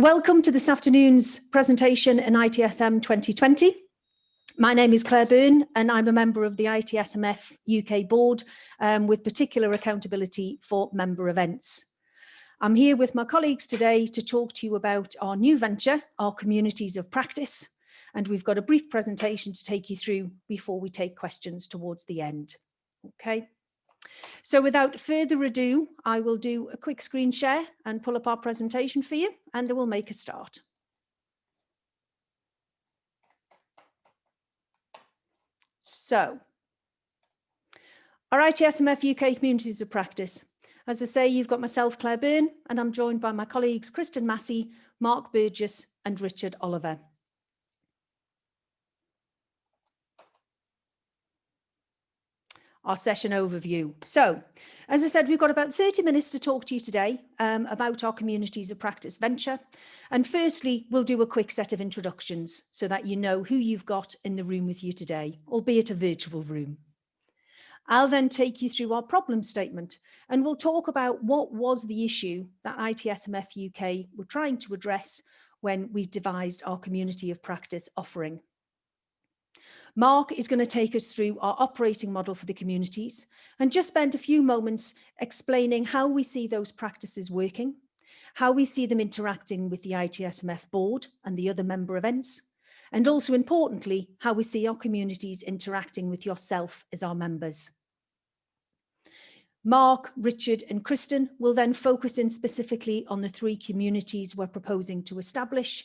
Welcome to this afternoon's presentation in ITSM 2020. My name is Claire Byrne and I'm a member of the ITSMF UK board with particular accountability for member events. I'm here with my colleagues today to talk to you about our new venture, our communities of practice, and we've got a brief presentation to take you through before we take questions towards the end. Okay. So without further ado, I will do a quick screen share and pull up our presentation for you, and then we'll make a start. So, our ITSMF UK Communities of Practice. As I say, you've got myself, Claire Byrne, and I'm joined by my colleagues, Kristen Massey, Mark Burgess, and Richard Oliver. Our session overview. So, as I said, we've got about 30 minutes to talk to you today about our Communities of Practice venture. And firstly, we'll do a quick set of introductions so that you know who you've got in the room with you today, albeit a virtual room. I'll then take you through our problem statement and we'll talk about what was the issue that ITSMF UK were trying to address when we devised our Community of Practice offering. Mark is going to take us through our operating model for the communities and just spend a few moments explaining how we see those practices working, how we see them interacting with the ITSMF board and the other member events, and also importantly, how we see our communities interacting with yourself as our members. Mark, Richard and Kristen will then focus in specifically on the 3 communities we're proposing to establish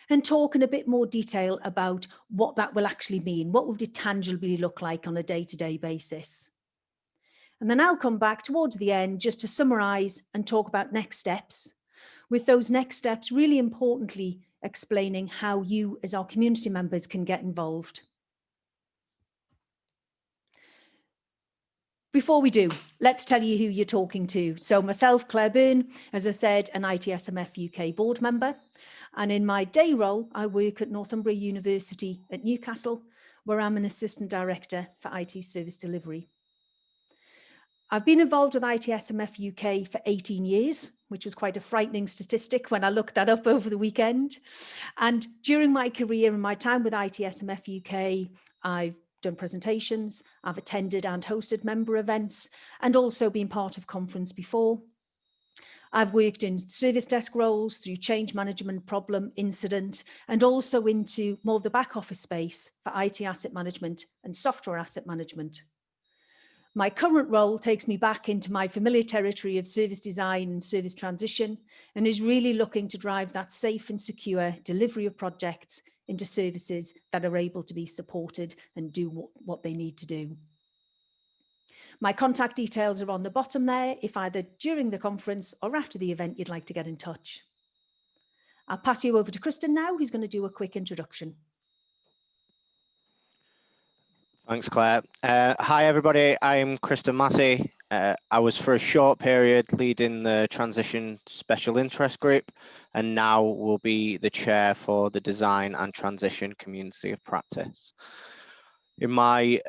and talk in a bit more detail about what that will actually mean. What would it tangibly look like on a day-to-day basis? And then I'll come back towards the end just to summarise and talk about next steps, with those next steps really importantly explaining how you as our community members can get involved. Before we do, let's tell you who you're talking to. So myself, Claire Byrne, as I said, an ITSMF UK board member. And in my day role, I work at Northumbria University at Newcastle, where I'm an assistant director for IT service delivery. I've been involved with ITSMF UK for 18 years, which was quite a frightening statistic when I looked that up over the weekend. And during my career and my time with ITSMF UK, I've done presentations, I've attended and hosted member events, and also been part of conference before. I've worked in service desk roles through change management, problem, incident, and also into more of the back office space for IT asset management and software asset management. My current role takes me back into my familiar territory of service design and service transition and is really looking to drive that safe and secure delivery of projects into services that are able to be supported and do what they need to do. My contact details are on the bottom there if either during the conference or after the event you'd like to get in touch. I'll pass you over to Kristen now, who's going to do a quick introduction. Thanks, Claire. Hi, everybody. I'm Kristen Massey. I was for a short period leading the transition special interest group and now will be the chair for the design and transition community of practice. In my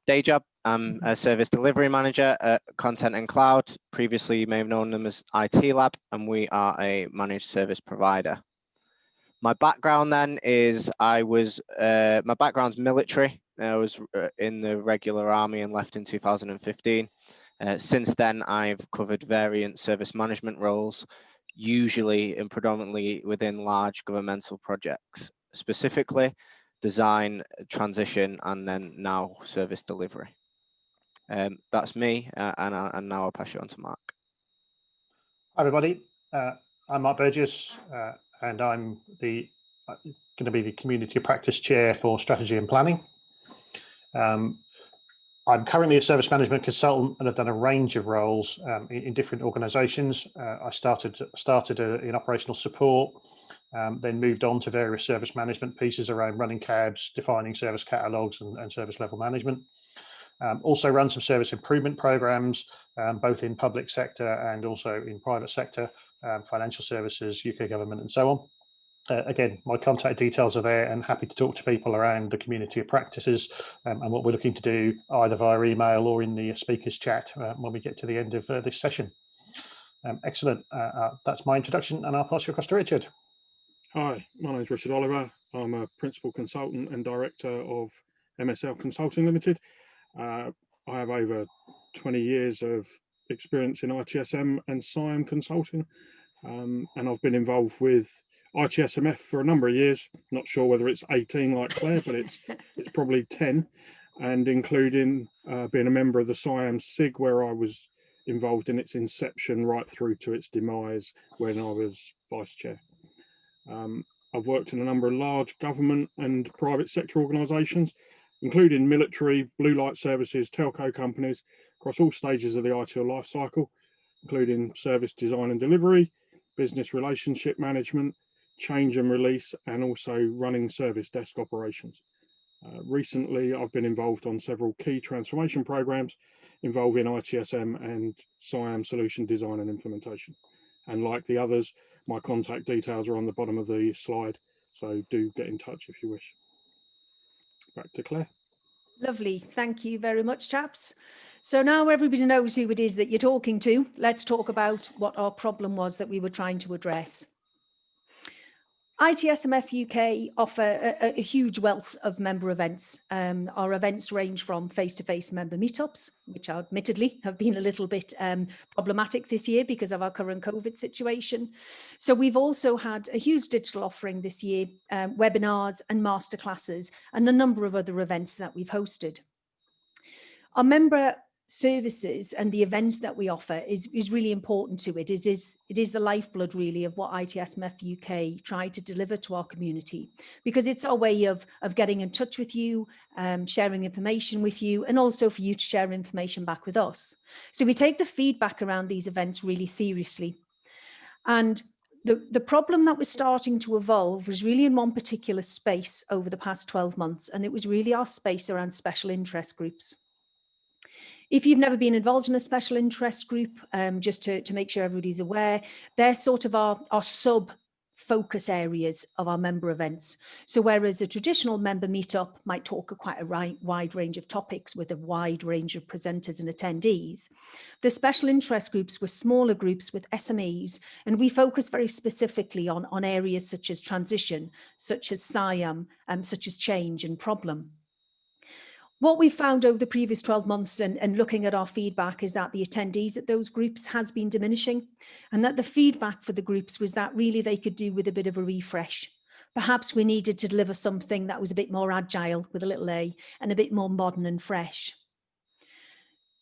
day job, I'm a service delivery manager at Content and Cloud. Previously, you may have known them as IT Lab, and we are a managed service provider. My background then is my background's military. I was in the regular army and left in 2015. Since then, I've covered variant service management roles, usually and predominantly within large governmental projects, specifically design, transition, and then now service delivery. That's me, and now I'll pass you on to Mark. Hi everybody, I'm Mark Burgess, and I'm going to be the Community of Practice Chair for Strategy and Planning. I'm currently a service management consultant and have done a range of roles in different organisations. I started in operational support, then moved on to various service management pieces around running cabs, defining service catalogues and service level management. Also run some service improvement programs, both in public sector and also in private sector, financial services, UK government and so on. Again, my contact details are there and happy to talk to people around the community of practices and what we're looking to do either via email or in the speakers chat when we get to the end of this session. Excellent. That's my introduction, and I'll pass you across to Richard. Hi, my name is Richard Oliver. I'm a principal consultant and director of MSL Consulting Limited. I have over 20 years of experience in ITSM and SIAM consulting, and I've been involved with ITSMF for a number of years. Not sure whether it's 18 like Claire, but it's probably 10, and including being a member of the SIAM SIG, where I was involved in its inception right through to its demise when I was vice chair. I've worked in a number of large government and private sector organisations, including military, blue light services, telco companies across all stages of the ITIL life cycle, including service design and delivery, business relationship management, change and release, and also running service desk operations. Recently, I've been involved on several key transformation programs involving ITSM and SIAM solution design and implementation. And like the others, my contact details are on the bottom of the slide, so do get in touch if you wish. Back to Claire. Lovely. Thank you very much, chaps. So now everybody knows who it is that you're talking to. Let's talk about what our problem was that we were trying to address. ITSMF UK offer a huge wealth of member events. Our events range from face-to-face member meetups, which admittedly have been a little bit problematic this year because of our current COVID situation. So we've also had a huge digital offering this year, webinars and masterclasses, and a number of other events that we've hosted. Our member services and the events that we offer is really important to it. It is the lifeblood really of what ITSMF UK try to deliver to our community, because it's our way of getting in touch with you, sharing information with you, and also for you to share information back with us. So we take the feedback around these events really seriously. And the problem that was starting to evolve was really in one particular space over the past 12 months, and it was really our space around special interest groups. If you've never been involved in a special interest group, just to make sure everybody's aware, they're sort of our sub-focus areas of our member events. So whereas a traditional member meetup might talk quite a wide range of topics with a wide range of presenters and attendees, the special interest groups were smaller groups with SMEs, and we focus very specifically on areas such as transition, such as SIAM, such as change and problem. What we found over the previous 12 months and looking at our feedback is that the attendees at those groups has been diminishing, and that the feedback for the groups was that really they could do with a bit of a refresh. Perhaps we needed to deliver something that was a bit more agile with a little a and a bit more modern and fresh.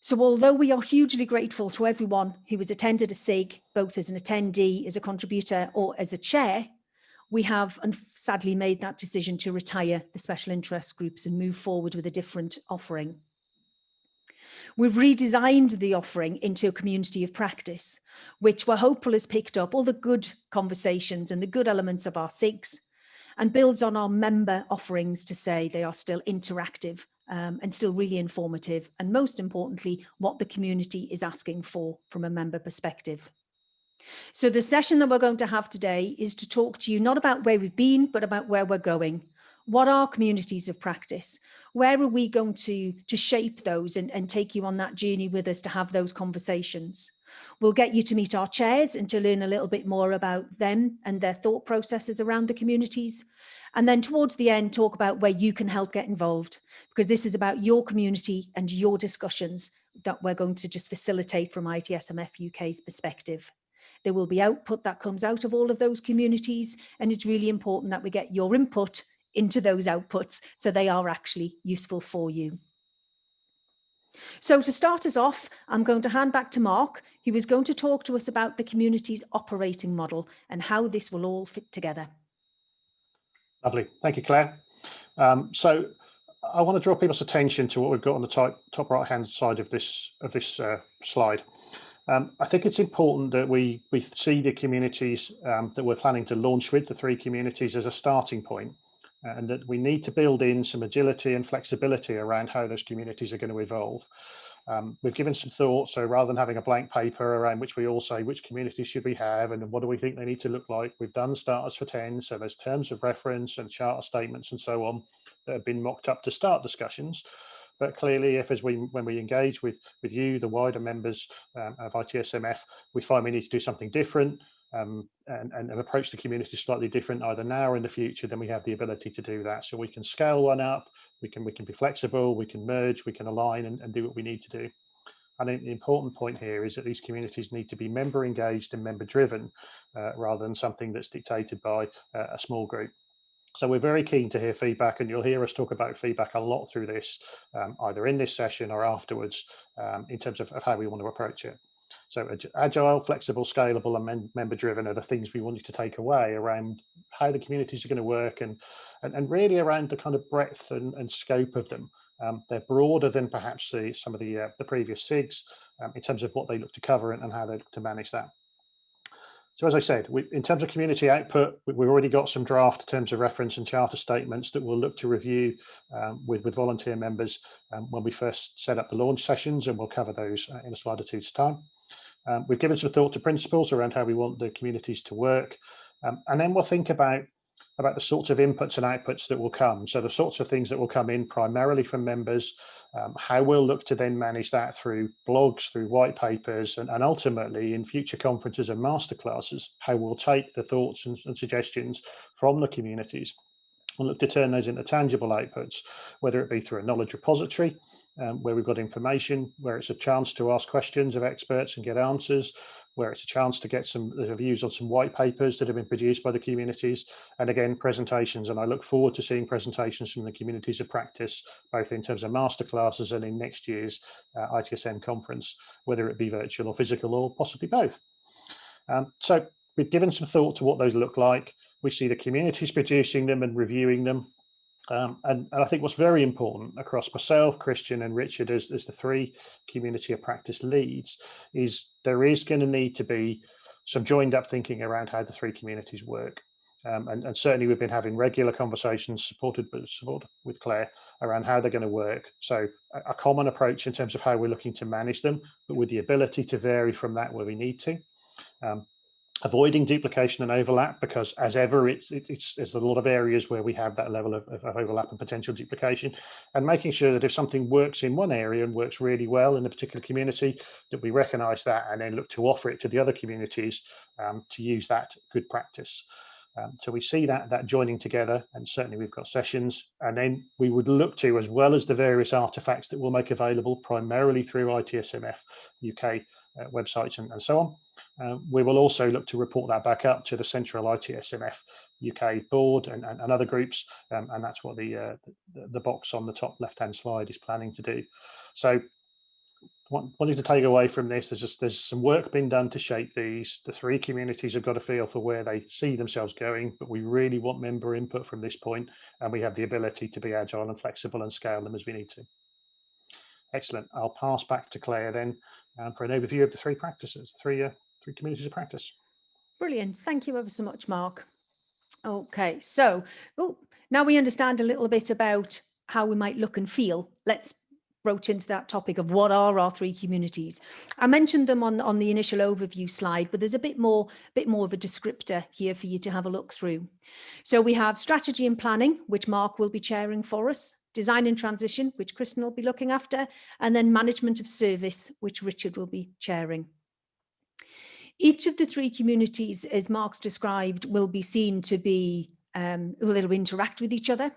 So although we are hugely grateful to everyone who has attended a SIG, both as an attendee, as a contributor or as a chair, we have sadly made that decision to retire the special interest groups and move forward with a different offering. We've redesigned the offering into a community of practice, which we're hopeful has picked up all the good conversations and the good elements of our SIGs and builds on our member offerings to say they are still interactive and still really informative, and most importantly, what the community is asking for from a member perspective. So the session that we're going to have today is to talk to you not about where we've been, but about where we're going. What are communities of practice? Where are we going to shape those and take you on that journey with us to have those conversations? We'll get you to meet our chairs and to learn a little bit more about them and their thought processes around the communities. And then towards the end, talk about where you can help get involved, because this is about your community and your discussions that we're going to just facilitate from ITSMF UK's perspective. There will be output that comes out of all of those communities, and it's really important that we get your input into those outputs so they are actually useful for you. So to start us off, I'm going to hand back to Mark, who is going to talk to us about the community's operating model and how this will all fit together. Lovely. Thank you, Claire. So I want to draw people's attention to what we've got on the top right-hand side of this slide. I think it's important that we see the communities that we're planning to launch with, the 3 communities, as a starting point, and that we need to build in some agility and flexibility around how those communities are going to evolve. We've given some thought, so rather than having a blank paper around which we all say which communities should we have and what do we think they need to look like, we've done starters for 10, so there's terms of reference and charter statements and so on that have been mocked up to start discussions. But clearly, when we engage with you, the wider members of ITSMF, we find we need to do something different and approach the community slightly different either now or in the future, then we have the ability to do that. So we can scale one up, we can be flexible, we can merge, we can align and do what we need to do. I think the important point here is that these communities need to be member engaged and member driven rather than something that's dictated by a small group. So we're very keen to hear feedback, and you'll hear us talk about feedback a lot through this, either in this session or afterwards, in terms of how we want to approach it. So agile, flexible, scalable, and member driven are the things we want you to take away around how the communities are going to work and really around the kind of breadth and scope of them. They're broader than perhaps some of the previous SIGs in terms of what they look to cover and how they look to manage that. So as I said, in terms of community output, we've already got some draft terms of reference and charter statements that we'll look to review with volunteer members when we first set up the launch sessions, and we'll cover those in a slide or two's time. We've given some thought to principles around how we want the communities to work, and then we'll think about the sorts of inputs and outputs that will come. So the sorts of things that will come in primarily from members, how we'll look to then manage that through blogs, through white papers, and ultimately in future conferences and masterclasses, how we'll take the thoughts and suggestions from the communities and look to turn those into tangible outputs, whether it be through a knowledge repository, where we've got information, where it's a chance to ask questions of experts and get answers, where it's a chance to get some views on some white papers that have been produced by the communities, and again, presentations. And I look forward to seeing presentations from the communities of practice, both in terms of masterclasses and in next year's ITSM conference, whether it be virtual or physical or possibly both. So we've given some thought to what those look like. We see the communities producing them and reviewing them. And I think what's very important across myself, Christian and Richard as the three community of practice leads is there is going to need to be some joined up thinking around how the three communities work. And certainly we've been having regular conversations supported with Claire around how they're going to work. So a common approach in terms of how we're looking to manage them, but with the ability to vary from that where we need to. Avoiding duplication and overlap, because as ever, it's a lot of areas where we have that level of overlap and potential duplication, and making sure that if something works in one area and works really well in a particular community, that we recognize that and then look to offer it to the other communities to use that good practice. So we see that joining together, and certainly we've got sessions, and then we would look to, as well as the various artifacts that we'll make available primarily through ITSMF UK websites and so on. We will also look to report that back up to the central ITSMF UK board and other groups, and that's what the box on the top left-hand slide is planning to do. So wanting to take away from this, there's some work being done to shape these. The three communities have got a feel for where they see themselves going, but we really want member input from this point, and we have the ability to be agile and flexible and scale them as we need to. Excellent. I'll pass back to Claire then for an overview of the three practices, three communities of practice. Brilliant. Thank you ever so much, Mark. Okay, so now we understand a little bit about how we might look and feel. Let's broach into that topic of what are our three communities. I mentioned them on the initial overview slide, but there's a bit more of a descriptor here for you to have a look through. So we have strategy and planning, which Mark will be chairing for us, design and transition, which Kristen will be looking after, and then management of service, which Richard will be chairing. Each of the three communities, as Mark's described, will be seen to be they'll interact with each other,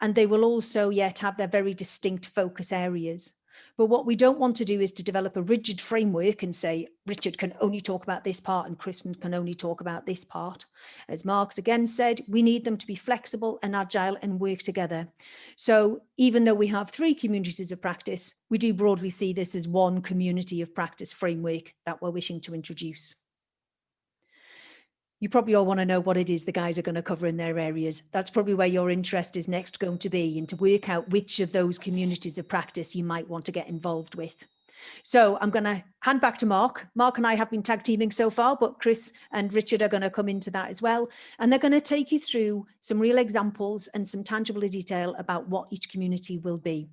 and they will also yet have their very distinct focus areas. But what we don't want to do is to develop a rigid framework and say, Richard can only talk about this part and Kristen can only talk about this part. As Mark's again said, we need them to be flexible and agile and work together. So even though we have three communities of practice, we do broadly see this as one community of practice framework that we're wishing to introduce. You probably all want to know what it is the guys are going to cover in their areas. That's probably where your interest is next going to be, and to work out which of those communities of practice you might want to get involved with. So I'm going to hand back to Mark. Mark and I have been tag teaming so far, but Chris and Richard are going to come into that as well. And they're going to take you through some real examples and some tangible detail about what each community will be.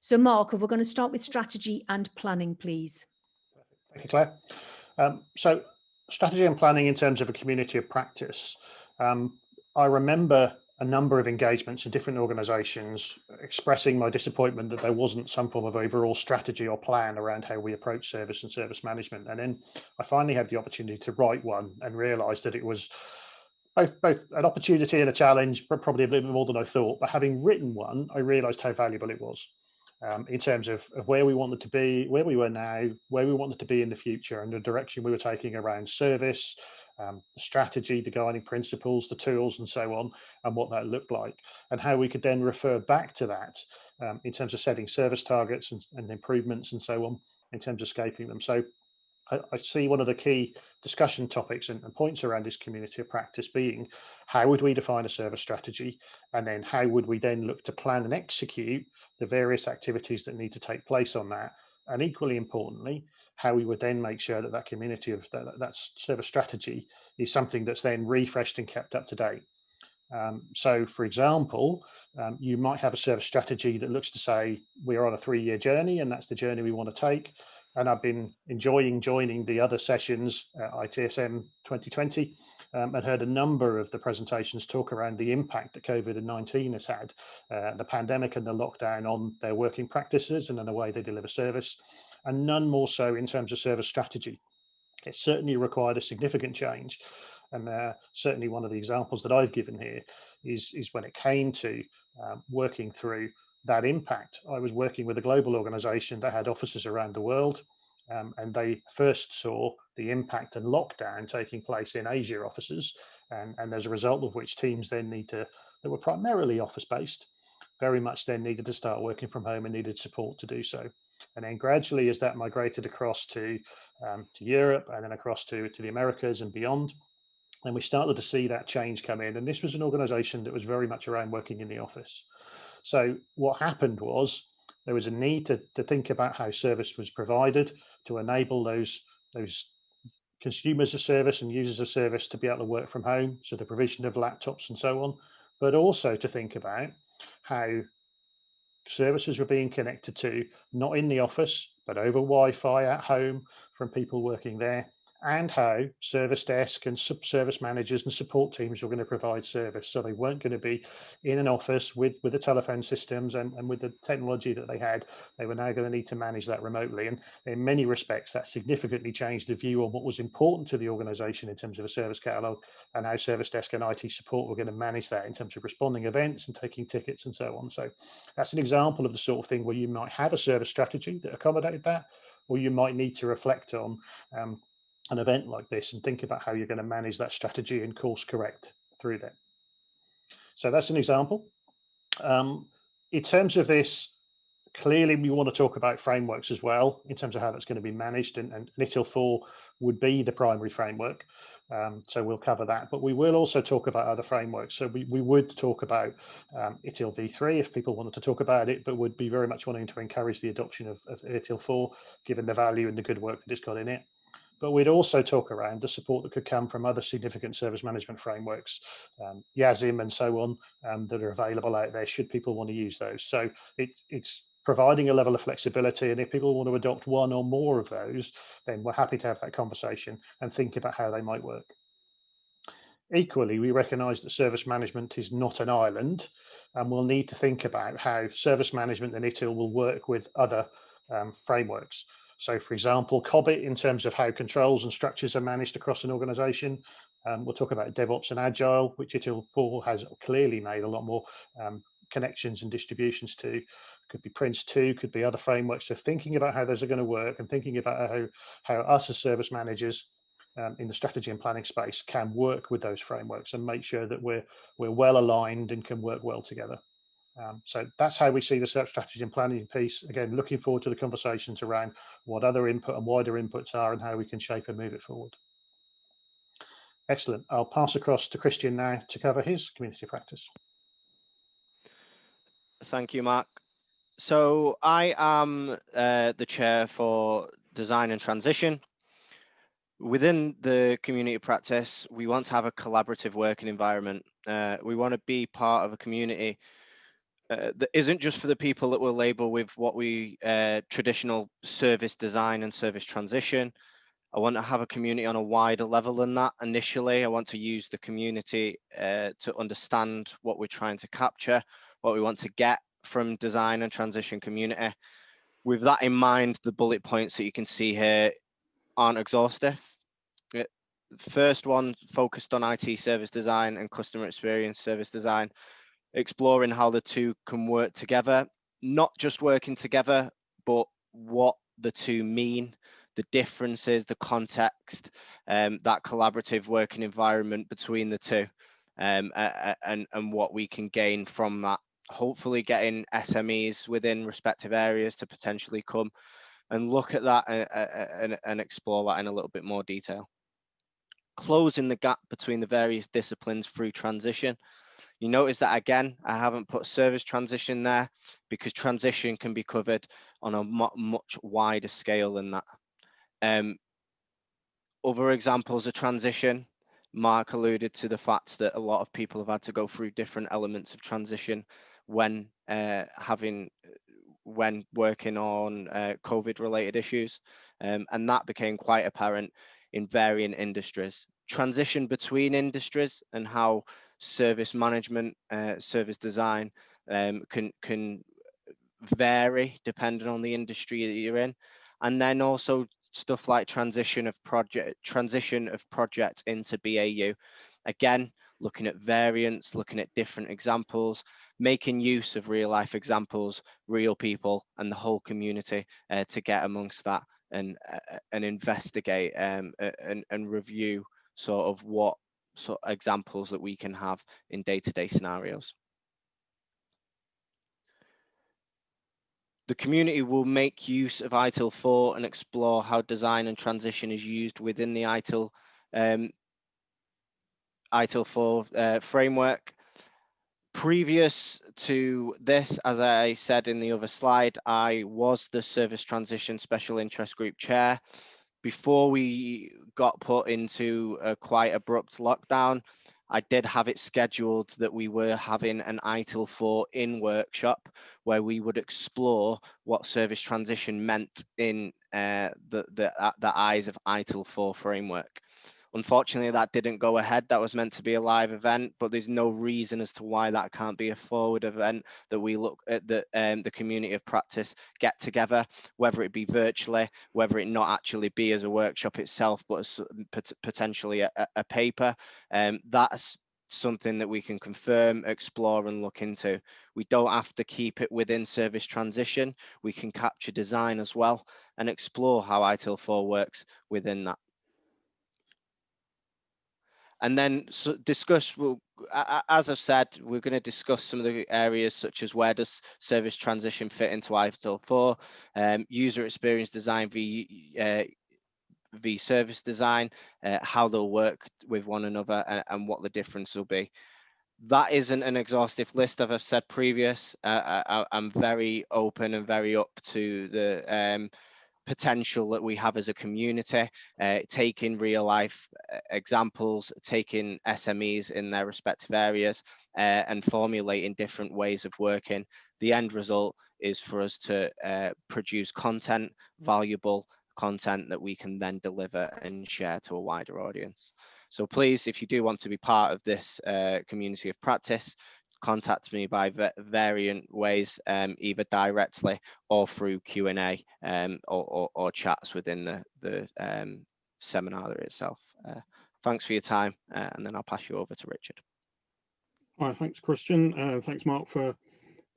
So Mark, we're going to start with strategy and planning, please. Thank you, Claire. So strategy and planning in terms of a community of practice. I remember a number of engagements in different organisations, expressing my disappointment that there wasn't some form of overall strategy or plan around how we approach service and service management. And then I finally had the opportunity to write one and realised that it was both an opportunity and a challenge, but probably a little bit more than I thought. But having written one, I realised how valuable it was in terms of where we wanted to be, where we were now, where we wanted to be in the future, and the direction we were taking around service, the strategy, the guiding principles, the tools, and so on, and what that looked like, and how we could then refer back to that in terms of setting service targets and improvements and so on, in terms of scoping them. So I see one of the key discussion topics and points around this community of practice being, how would we define a service strategy? And then how would we then look to plan and execute the various activities that need to take place on that? And equally importantly, how we would then make sure that that community of that service strategy is something that's then refreshed and kept up to date. So, for example, you might have a service strategy that looks to say we're on a 3-year journey and that's the journey we want to take. And I've been enjoying joining the other sessions, ITSM2020, and heard a number of the presentations talk around the impact that COVID-19 has had, the pandemic and the lockdown on their working practices and in the way they deliver service, and none more so in terms of service strategy. It certainly required a significant change. And certainly one of the examples that I've given here is when it came to working through that impact. I was working with a global organization that had offices around the world, and they first saw the impact and lockdown taking place in Asia offices, and as a result of which teams then that were primarily office based, very much then needed to start working from home and needed support to do so. And then gradually, as that migrated across to Europe and then across to the Americas and beyond, and we started to see that change come in. And this was an organization that was very much around working in the office. So what happened was there was a need to think about how service was provided to enable those consumers of service and users of service to be able to work from home. So the provision of laptops and so on, but also to think about how services were being connected to, not in the office, but over Wi-Fi at home from people working there, and how service desk and service managers and support teams were going to provide service. So they weren't going to be in an office with the telephone systems and with the technology that they had. They were now going to need to manage that remotely. And in many respects, that significantly changed the view on what was important to the organization in terms of a service catalog, and how service desk and IT support were going to manage that in terms of responding events and taking tickets and so on. So that's an example of the sort of thing where you might have a service strategy that accommodated that, or you might need to reflect on an event like this and think about how you're going to manage that strategy and course correct through that. So that's an example. In terms of this, clearly we want to talk about frameworks as well in terms of how that's going to be managed, and ITIL4 would be the primary framework. So we'll cover that, but we will also talk about other frameworks. So we would talk about ITIL-v3 if people wanted to talk about it, but would be very much wanting to encourage the adoption of ITIL4, given the value and the good work that it's got in it. But we'd also talk around the support that could come from other significant service management frameworks, YASM and so on, that are available out there should people want to use those. So it's providing a level of flexibility, and if people want to adopt one or more of those, then we're happy to have that conversation and think about how they might work. Equally, we recognise that service management is not an island, and we'll need to think about how service management and ITIL will work with other frameworks. So, for example, COBIT in terms of how controls and structures are managed across an organization. We'll talk about DevOps and Agile, which ITIL4 has clearly made a lot more connections and distributions to. Could be Prince2, could be other frameworks. So thinking about how those are going to work, and thinking about how us as service managers in the strategy and planning space can work with those frameworks and make sure that we're well aligned and can work well together. So that's how we see the strategy and planning piece. Again, looking forward to the conversations around what other input and wider inputs are and how we can shape and move it forward. Excellent. I'll pass across to Christian now to cover his community practice. Thank you, Mark. So I am the chair for design and transition. Within the community practice, we want to have a collaborative working environment. We want to be part of a community that isn't just for the people that we'll label with what we traditional service design and service transition, I want to have a community on a wider level than that. Initially, I want to use the community to understand what we're trying to capture, what we want to get from design and transition community. With that in mind, the bullet points that you can see here aren't exhaustive. The first one focused on IT service design and customer experience service design, exploring how the two can work together, not just working together, but what the two mean, the differences, the context, that collaborative working environment between the two, and what we can gain from that. Hopefully getting SMEs within respective areas to potentially come and look at that and explore that in a little bit more detail. Closing the gap between the various disciplines through transition. You notice that again, I haven't put service transition there because transition can be covered on a much wider scale than that. Other examples of transition, Mark alluded to the fact that a lot of people have had to go through different elements of transition when working on COVID related issues, and that became quite apparent in varying industries. Transition between industries and how service management, service design can vary depending on the industry that you're in, and then also stuff like transition of project into BAU. Again, looking at variants, looking at different examples, making use of real life examples, real people, and the whole community to get amongst that and investigate and review sort of what sort of examples that we can have in day-to-day scenarios. The community will make use of ITIL 4 and explore how design and transition is used within the ITIL 4 framework. Previous to this, as I said in the other slide, I was the Service Transition Special Interest Group Chair. Before we got put into a quite abrupt lockdown, I did have it scheduled that we were having an ITIL 4 in workshop where we would explore what service transition meant in the eyes of ITIL 4 framework. Unfortunately, that didn't go ahead. That was meant to be a live event, but there's no reason as to why that can't be a forward event that we look at the community of practice get together, whether it be virtually, whether it not actually be as a workshop itself, but as potentially a paper. That's something that we can confirm, explore and look into. We don't have to keep it within service transition. We can capture design as well and explore how ITIL 4 works within that. And then discuss, as I've said, we're going to discuss some of the areas such as where does service transition fit into ITIL 4, user experience design v service design, how they'll work with one another and what the difference will be. That isn't an exhaustive list, as I've said previous. I'm very open and very up to the potential that we have as a community, taking real life examples, taking SMEs in their respective areas and formulating different ways of working. The end result is for us to produce content, valuable content that we can then deliver and share to a wider audience. So please, if you do want to be part of this community of practice, contact me by variant ways, either directly or through Q&A or chats within the seminar itself. Thanks for your time, and then I'll pass you over to Richard. All right, thanks, Christian. Thanks, Mark, for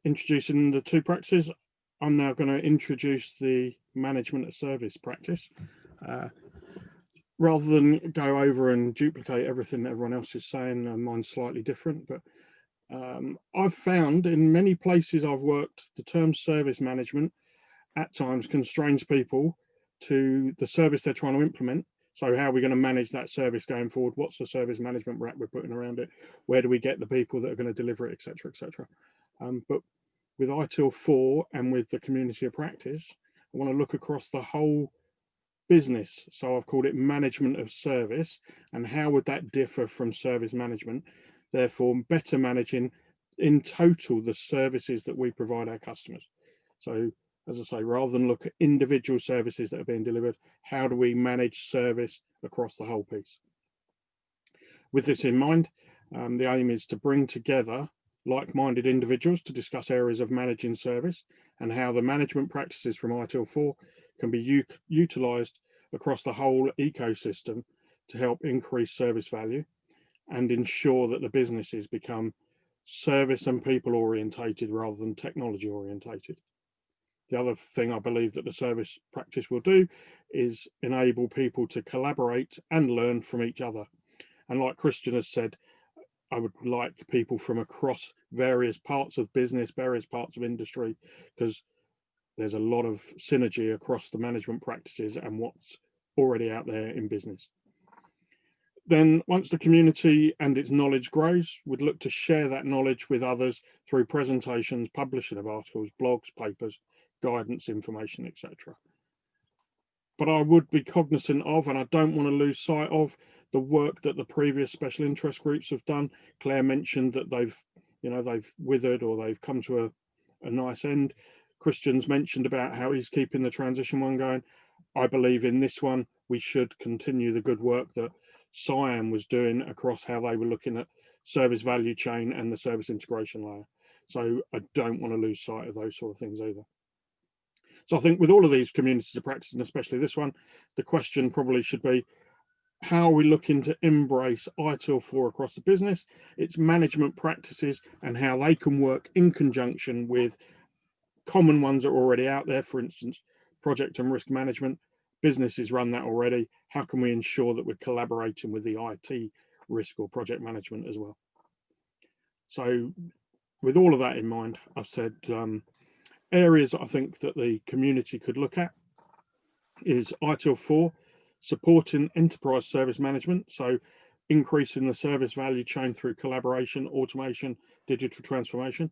introducing the two practices. I'm now going to introduce the management of service practice. Rather than go over and duplicate everything that everyone else is saying, mine's slightly different, but I've found in many places I've worked, the term service management at times constrains people to the service they're trying to implement. So how are we going to manage that service going forward? What's the service management wrap we're putting around it? Where do we get the people that are going to deliver it, etc., etc. But with ITIL 4 and with the community of practice, I want to look across the whole business. So I've called it management of service, and how would that differ from service management? Therefore, better managing in total the services that we provide our customers. So as I say, rather than look at individual services that are being delivered, how do we manage service across the whole piece? With this in mind, the aim is to bring together like-minded individuals to discuss areas of managing service and how the management practices from ITIL4 can be utilised across the whole ecosystem to help increase service value and ensure that the businesses become service and people orientated rather than technology orientated. The other thing I believe that the service practice will do is enable people to collaborate and learn from each other. And like Christian has said, I would like people from across various parts of business, various parts of industry, because there's a lot of synergy across the management practices and what's already out there in business. Then once the community and its knowledge grows, we'd look to share that knowledge with others through presentations, publishing of articles, blogs, papers, guidance, information, etc. But I would be cognizant of, and I don't want to lose sight of, the work that the previous special interest groups have done. Claire mentioned that they've withered or they've come to a nice end. Christian's mentioned about how he's keeping the transition one going. I believe in this one, we should continue the good work that SIAM was doing across how they were looking at service value chain and the service integration layer. So I don't want to lose sight of those sort of things either. So I think with all of these communities of practice, and especially this one, the question probably should be, how are we looking to embrace ITIL4 across the business, its management practices, and how they can work in conjunction with common ones that are already out there, for instance, project and risk management. Businesses run that already. How can we ensure that we're collaborating with the IT risk or project management as well? So with all of that in mind, I've said areas that I think that the community could look at is ITIL4, supporting enterprise service management. So increasing the service value chain through collaboration, automation, digital transformation.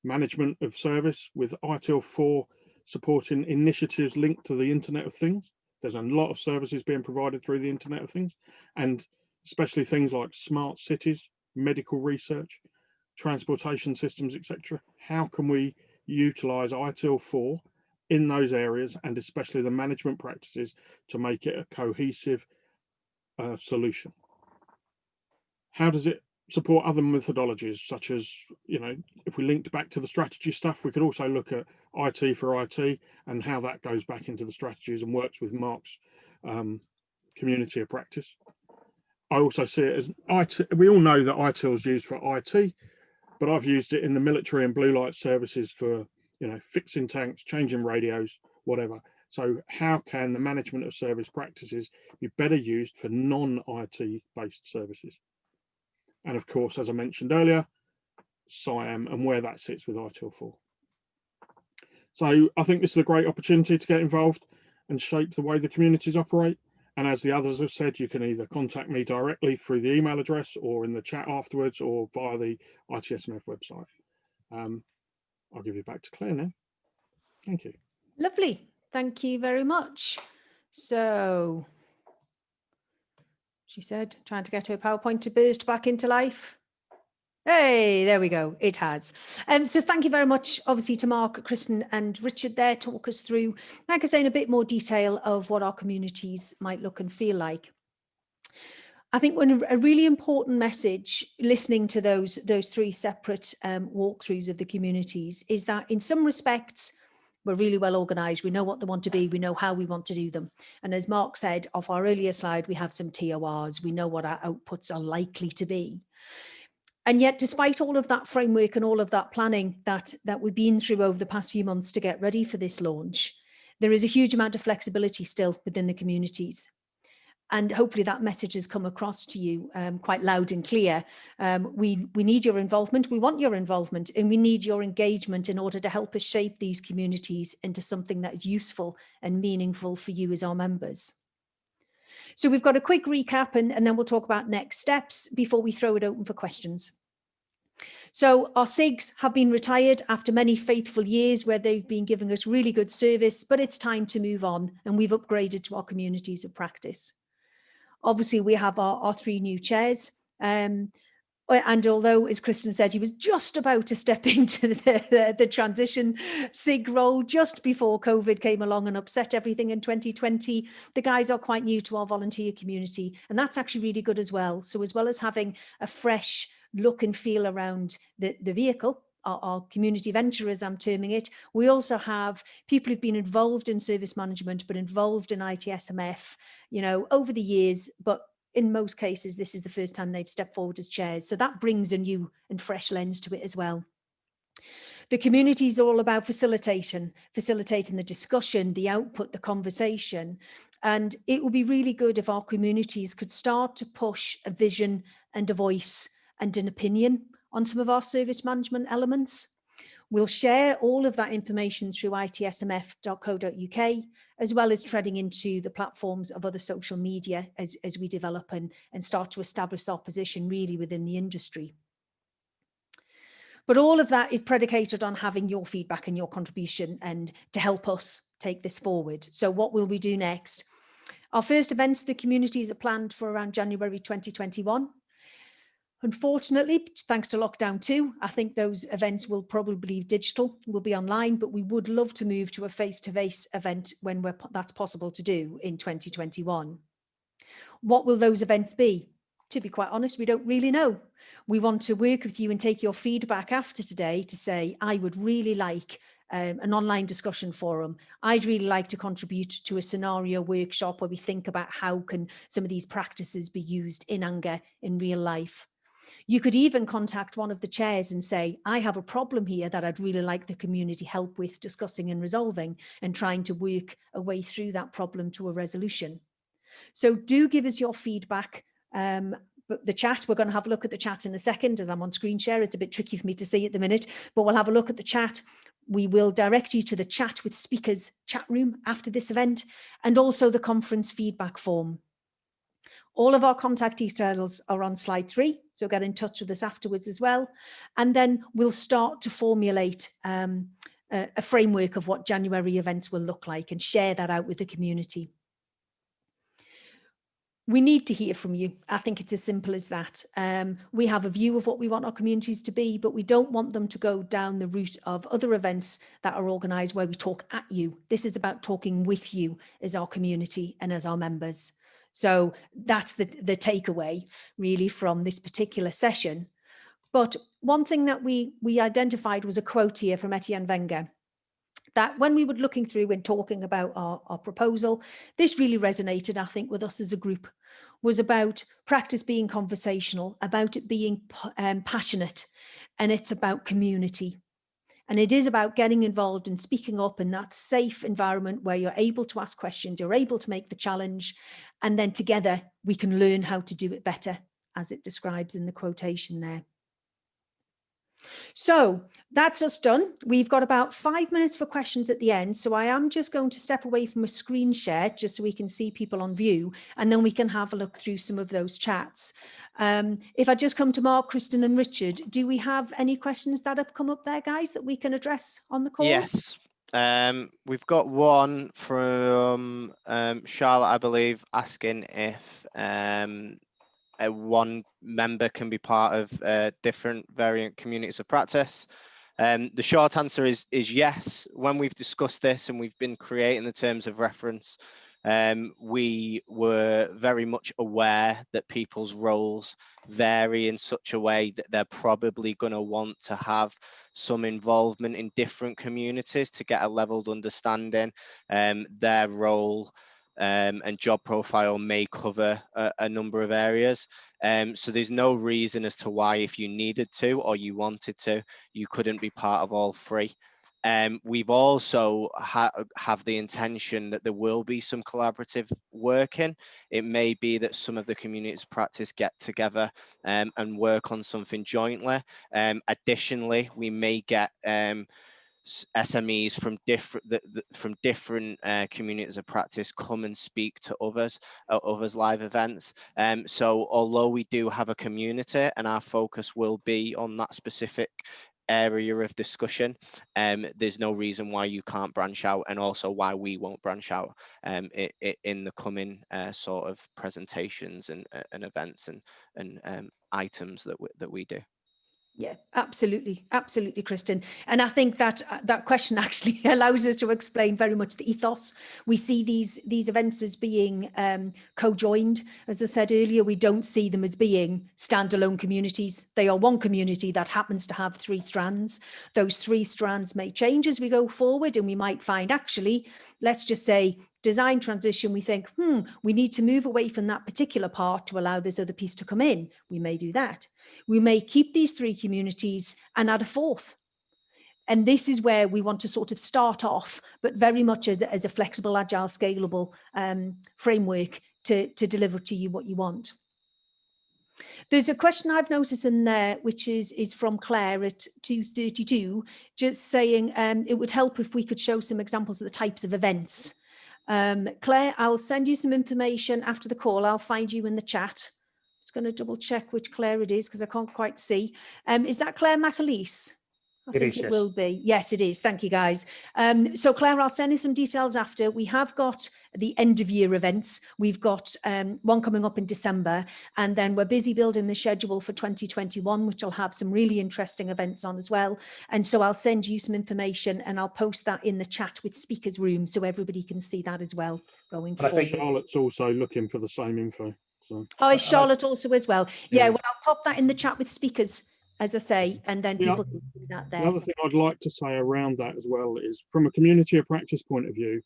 Management of service with ITIL4 supporting initiatives linked to the Internet of Things. There's a lot of services being provided through the Internet of Things, and especially things like smart cities, medical research, transportation systems, etc. How can we utilize ITIL4 in those areas, and especially the management practices, to make it a cohesive solution? How does it support other methodologies, such as, if we linked back to the strategy stuff, we could also look at IT for IT and how that goes back into the strategies and works with Mark's community of practice. I also see it as IT. We all know that ITIL is used for IT, but I've used it in the military and blue light services for, fixing tanks, changing radios, whatever. So how can the management of service practices be better used for non-IT based services? And of course, as I mentioned earlier, SIAM and where that sits with ITIL4. So I think this is a great opportunity to get involved and shape the way the communities operate. And as the others have said, you can either contact me directly through the email address or in the chat afterwards or via the itSMF website. I'll give you back to Claire now. Thank you. Lovely. Thank you very much. So she said, trying to get her PowerPoint to burst back into life. Hey, there we go. It has. So thank you very much, obviously, to Mark, Kristen and Richard there, talk us through, like I say, in a bit more detail of what our communities might look and feel like. I think a really important message, listening to those three separate walkthroughs of the communities, is that in some respects, we're really well organised. We know what they want to be. We know how we want to do them. And as Mark said, off our earlier slide, we have some TORs. We know what our outputs are likely to be. And yet, despite all of that framework and all of that planning that we've been through over the past few months to get ready for this launch, there is a huge amount of flexibility still within the communities. And hopefully that message has come across to you quite loud and clear. We need your involvement, we want your involvement, and we need your engagement in order to help us shape these communities into something that is useful and meaningful for you as our members. So we've got a quick recap and then we'll talk about next steps before we throw it open for questions. So our SIGs have been retired after many faithful years where they've been giving us really good service, but it's time to move on, and we've upgraded to our communities of practice. Obviously, we have our three new chairs. And although, as Kristen said, he was just about to step into the transition SIG role just before COVID came along and upset everything in 2020, the guys are quite new to our volunteer community. And that's actually really good as well. So as well as having a fresh look and feel around the vehicle, our community venture, as I'm terming it, we also have people who've been involved in service management, but involved in ITSMF, you know, over the years, but in most cases, this is the first time they've stepped forward as chairs. So that brings a new and fresh lens to it as well. The community is all about facilitating the discussion, the output, the conversation. And it would be really good if our communities could start to push a vision and a voice and an opinion on some of our service management elements. We'll share all of that information through itsmf.co.uk, as well as treading into the platforms of other social media as we develop and start to establish our position really within the industry. But all of that is predicated on having your feedback and your contribution and to help us take this forward. So what will we do next? Our first events to the communities are planned for around January 2021. Unfortunately, thanks to lockdown 2, I think those events will probably be digital, will be online, but we would love to move to a face-to-face event when that's possible to do in 2021. What will those events be? To be quite honest, we don't really know. We want to work with you and take your feedback after today to say, I would really like an online discussion forum. I'd really like to contribute to a scenario workshop where we think about how can some of these practices be used in anger in real life. You could even contact one of the chairs and say, I have a problem here that I'd really like the community help with discussing and resolving and trying to work a way through that problem to a resolution. So do give us your feedback. But the chat, we're going to have a look at the chat in a second as I'm on screen share. It's a bit tricky for me to see at the minute, but we'll have a look at the chat. We will direct you to the chat with speakers chat room after this event and also the conference feedback form. All of our contact details are on slide 3, so get in touch with us afterwards as well. And then we'll start to formulate a framework of what January events will look like and share that out with the community. We need to hear from you. I think it's as simple as that. We have a view of what we want our communities to be, but we don't want them to go down the route of other events that are organised where we talk at you. This is about talking with you as our community and as our members. So that's the takeaway really from this particular session. But one thing that we identified was a quote here from Etienne Wenger, that when we were looking through and talking about our proposal, this really resonated, I think, with us as a group, was about practice being conversational, about it being passionate, and it's about community. And it is about getting involved and speaking up in that safe environment where you're able to ask questions, you're able to make the challenge, and then together we can learn how to do it better, as it describes in the quotation there. So that's us done. We've got about 5 minutes for questions at the end. So I am just going to step away from a screen share just so we can see people on view, and then we can have a look through some of those chats. If I just come to Mark, Kristen and Richard, do we have any questions that have come up there, guys, that we can address on the call? Yes. We've got one from Charlotte, I believe, asking if one member can be part of different variant communities of practice. The short answer is yes. When we've discussed this and we've been creating the terms of reference, we were very much aware that people's roles vary in such a way that they're probably going to want to have some involvement in different communities to get a leveled understanding. Their role and job profile may cover a number of areas. So there's no reason as to why, if you needed to or you wanted to, you couldn't be part of all 3. We've also have the intention that there will be some collaborative working. It may be that some of the communities practice get together and work on something jointly. Additionally, we may get SMEs from different communities of practice come and speak to others at others live events. So although we do have a community and our focus will be on that specific area of discussion, there's no reason why you can't branch out, and also why we won't branch out in the coming sort of presentations and events and items that we do. Yeah, absolutely. Absolutely, Kristen. And I think that that question actually allows us to explain very much the ethos. We see these events as being co-joined. As I said earlier, we don't see them as being standalone communities. They are one community that happens to have 3 strands. Those 3 strands may change as we go forward, and we might find actually, let's just say, design transition, we think, we need to move away from that particular part to allow this other piece to come in. We may do that. We may keep these 3 communities and add a 4th. And this is where we want to sort of start off, but very much as a flexible, agile, scalable framework to deliver to you what you want. There's a question I've noticed in there, which is from Claire at 2:32, just saying it would help if we could show some examples of the types of events. Claire, I'll send you some information after the call. I'll find you in the chat. Just going to double check which Claire it is because I can't quite see. Is that Claire McAleese? I think it will be. Yes, it is. Thank you, guys. So Claire, I'll send you some details after. We have got the end of year events. We've got one coming up in December, and then we're busy building the schedule for 2021, which will have some really interesting events on as well. And so I'll send you some information and I'll post that in the chat with speakers room so everybody can see that as well going forward. I think Charlotte's also looking for the same info. So. Oh, is Charlotte also as well? Yeah, well, I'll pop that in the chat with speakers, as I say, and then people can do that there. Another thing I'd like to say around that as well is, from a community of practice point of view,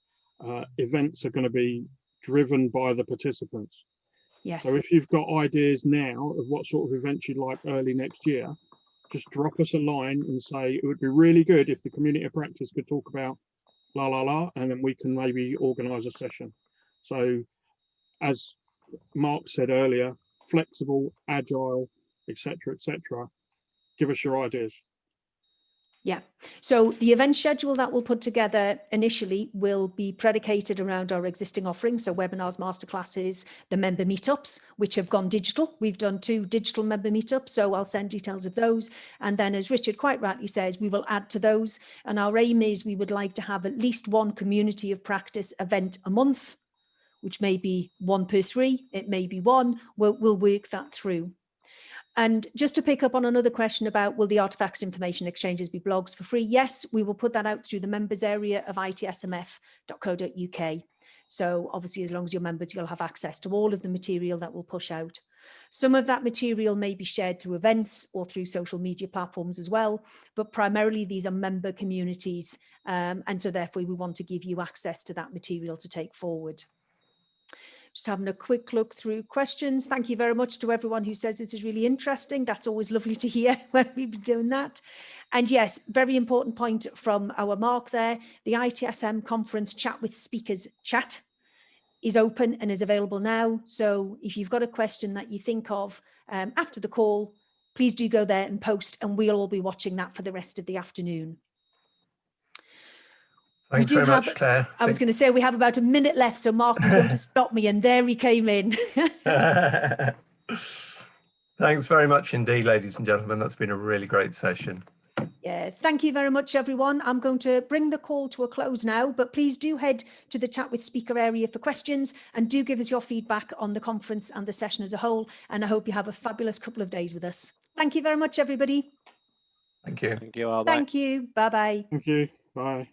events are going to be driven by the participants. Yes. So if you've got ideas now of what sort of events you'd like early next year, just drop us a line and say it would be really good if the community of practice could talk about la la la, and then we can maybe organise a session. So as Mark said earlier, flexible, agile, etc., etc. Give us your ideas. Yeah, so the event schedule that we'll put together initially will be predicated around our existing offerings, so webinars, masterclasses, the member meetups, which have gone digital. We've done 2 digital member meetups, so I'll send details of those. And then, as Richard quite rightly says, we will add to those. And our aim is we would like to have at least 1 community of practice event a month, which may be 1 per 3, it may be 1, we'll work that through. And just to pick up on another question about, will the artifacts information exchanges be blogs for free? Yes, we will put that out through the members area of itSMF.co.uk. So obviously, as long as you're members, you'll have access to all of the material that we'll push out. Some of that material may be shared through events or through social media platforms as well, but primarily these are member communities. And so therefore we want to give you access to that material to take forward. Just having a quick look through questions. Thank you very much to everyone who says this is really interesting. That's always lovely to hear when we've been doing that. And yes, very important point from our Mark there. The ITSM conference chat with speakers chat is open and is available now. So if you've got a question that you think of after the call, please do go there and post, and we'll all be watching that for the rest of the afternoon. Thanks very much, Claire. I was going to say we have about a minute left, so Mark was going to stop me, and there he came in. Thanks very much indeed, ladies and gentlemen. That's been a really great session. Yeah, thank you very much, everyone. I'm going to bring the call to a close now, but please do head to the chat with speaker area for questions, and do give us your feedback on the conference and the session as a whole. And I hope you have a fabulous couple of days with us. Thank you very much, everybody. Thank you. Thank you all. Bye. Thank you. Bye-bye. Thank you. Bye.